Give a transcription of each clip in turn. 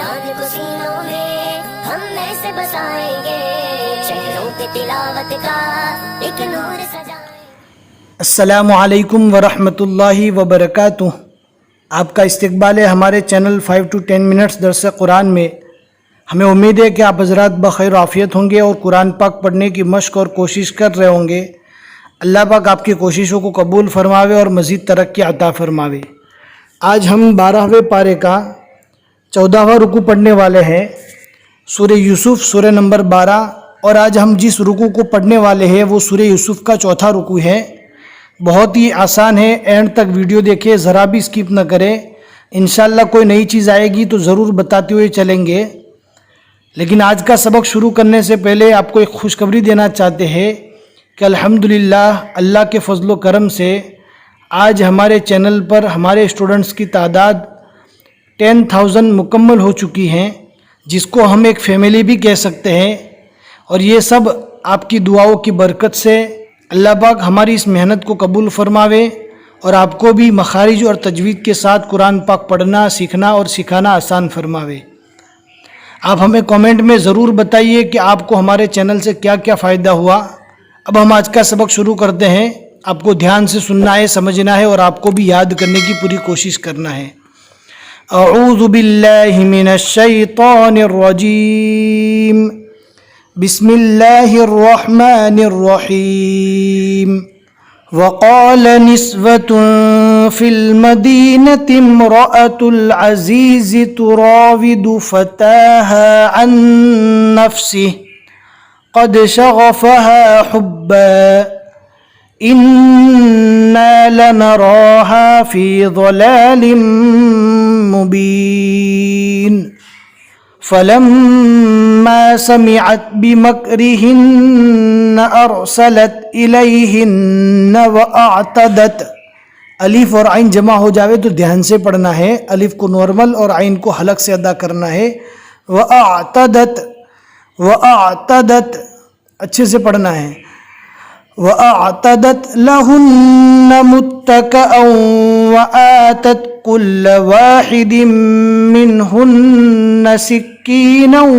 याद को सीनों में हम ऐसे बसाएंगे, चेहरों पे तिलावत का एक नूर सजाएंगे। अस्सलामु अलैकुम वरहमतुल्लाहि वबरकातुह। आपका इस्तकबाल है हमारे चैनल 5 to 10 मिनट्स दर्स कुरान में। हमें उम्मीद है कि आप हज़रात बखैर आफ़ियत होंगे और कुरान पाक पढ़ने की मश्क और कोशिश कर रहे होंगे। अल्लाह पाक आपकी कोशिशों को कबूल फरमावे और मज़ीद तरक्की अता फरमावे। आज हम 12वें पारे का 14वां रुकू पढ़ने वाले हैं, सूरह यूसुफ सूरह नंबर 12। और आज हम जिस रुकू को पढ़ने वाले हैं वो सूरह यूसुफ का चौथा रुकू है। बहुत ही आसान है, एंड तक वीडियो देखें, ज़रा भी स्किप न करें। इंशाअल्लाह कोई नई चीज़ आएगी तो ज़रूर बताते हुए चलेंगे। लेकिन आज का सबक शुरू करने से पहले आपको एक खुशखबरी देना चाहते हैं कि अल्हम्दुलिल्लाह अल्लाह के फजल व करम से आज हमारे चैनल पर हमारे स्टूडेंट्स की तादाद 10,000 मुकम्मल हो चुकी हैं, जिसको हम एक फ़ैमिली भी कह सकते हैं। और ये सब आपकी दुआओं की बरकत से। अल्लाह पाक हमारी इस मेहनत को कबूल फरमावे और आपको भी मखारिज और तजवीद के साथ कुरान पाक पढ़ना, सीखना और सिखाना आसान फरमावे। आप हमें कमेंट में ज़रूर बताइए कि आपको हमारे चैनल से क्या क्या फ़ायदा हुआ। अब हम आज का सबक शुरू करते हैं। आपको ध्यान से सुनना है, समझना है और आपको भी याद करने की पूरी कोशिश करना है। अऊज़ु बिल्लाहि मिनश शैतानिर रजीम, बिस्मिल्लाहिर रहमानिर रहीम। वक़ाल निस्वतुन फ़िल मदीनति इम्रअतुल अज़ीज़ि तुराविदु फ़ताहा अन नफ़्सिही क़द शग़फ़हा हुब्बा इन्ना लनराहा फ़ी ज़लालिम मुबीन। फलम्मा समिअत बिमक्रिहिन्न अरसलत इलैहिन्न वअअतदत। अलिफ और आइन जमा हो जावे तो ध्यान से पढ़ना है। अलिफ को नॉर्मल और आइन को हलक से अदा करना है। वअअतदत अच्छे से पढ़ना है। वअअतदत लहुन्न मुत्तकअन वआतत कुल्ल वाहिदिन मिनहुन्न सिक्कीनन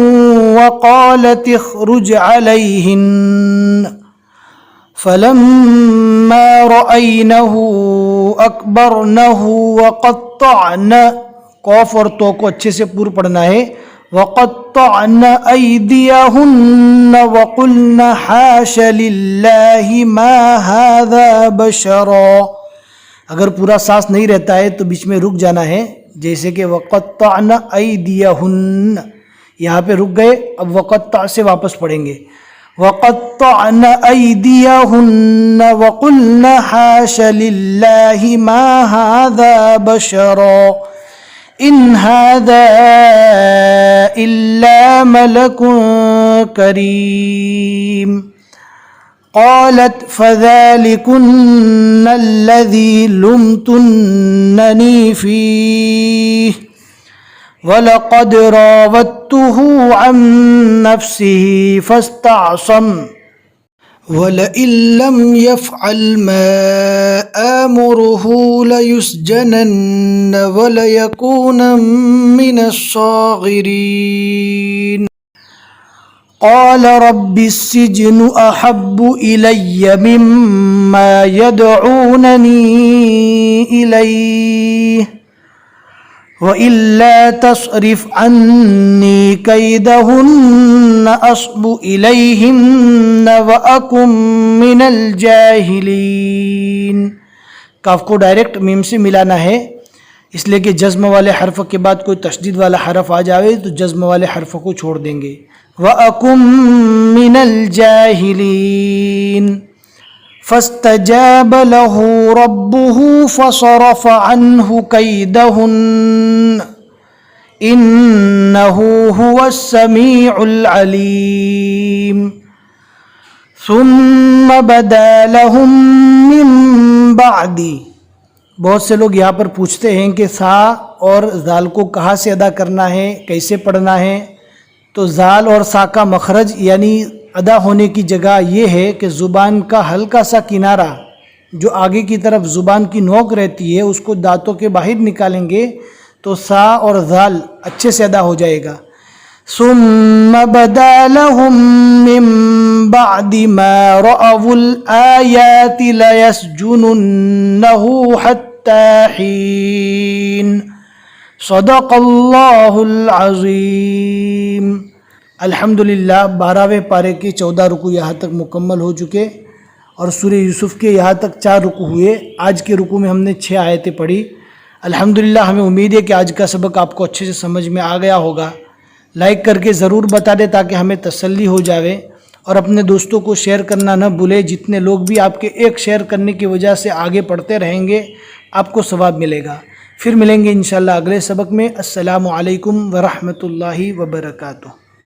वक़ालत इख़रुज अलैहिन्न फलम्मा रअयनहु अकबरनहु वक़त्तअन। कौफ और तो को अच्छे से पूरा पढ़ना है। वक़त्तअन अयदियहुन्न वक़ुल्न हाश लिल्लाहि मा हाज़ा बशरा। अगर पूरा सांस नहीं रहता है तो बीच में रुक जाना है, जैसे कि वक़त्तअन अयदियहुन्न, यहाँ पे रुक गए। अब वक़त्तअ से वापस पढ़ेंगे। वक़त्तअन अयदियहुन्न वक़ुल्न हाश लिल्लाहि मा हाज़ा बशरा इन हाज़ा इल्ला मलकुन करीम। क़ालत फ़ज़ालिकुन्न अल्लज़ी लुम्तुन्ननी फ़ीह वलक़द रावद्तुहु अन नफ़्सिही फ़स्तअसम वलइन लम यफ़अल मा आमुरुहु लयुस्जनन्न वलयकूनन मिनश साग़िरीन। क़ाल रब्बिस्सिज्नु अहब्बु इलय्य मिम्मा यदऊननी इलैहि वइल्ला तस्रिफ़ अन्नी कैदहुन्न अस्बु इलैहिन्न वअकुम मिनल जाहिलीन। काफ को डायरेक्ट मीम से मिलाना है, इसलिए कि जज्म वाले हर्फ के बाद कोई तशदीद वाला हर्फ आ जावे तो जज्म वाले हर्फ को छोड़ देंगे। वअकुम मिनल जाहिलीन। फस्तजाब लहु रब्बुहु फसरफ़ अन्हु कैदहुन्न इन्नहु हुवस्समीउल अलीम। सुम्म बदा लहुम मिन बादी। बहुत से लोग यहाँ पर पूछते हैं कि सा और जाल को कहाँ से अदा करना है, कैसे पढ़ना है। तो जाल और सा का मखरज यानी अदा होने की जगह ये है कि ज़ुबान का हल्का सा किनारा जो आगे की तरफ ज़ुबान की नोक रहती है उसको दांतों के बाहर निकालेंगे تو سا اور ذال اچھے سے ادا ہو جائے گا. ثم بدا لهم من بعد ما رأوا الآيات ليسجننه حتى حين. صدق اللہ العظیم. الحمدللہ 12ویں پارے کے 14 رکوع یہاں تک مکمل ہو چکے اور سورہ یوسف کے یہاں تک 4 رکوع ہوئے. آج کے رکوع میں ہم نے 6 آیتیں پڑھی. الحمدللہ ہمیں امید ہے کہ آج کا سبق آپ کو اچھے سے سمجھ میں آ گیا ہوگا. لائک کر کے ضرور بتا دیں تاکہ ہمیں تسلی ہو جاوے, اور اپنے دوستوں کو شیئر کرنا نہ بھولے. جتنے لوگ بھی آپ کے ایک شیئر کرنے کی وجہ سے آگے پڑھتے رہیں گے آپ کو ثواب ملے گا. پھر ملیں گے انشاءاللہ اگلے سبق میں. السلام علیکم ورحمۃ اللہ وبرکاتہ.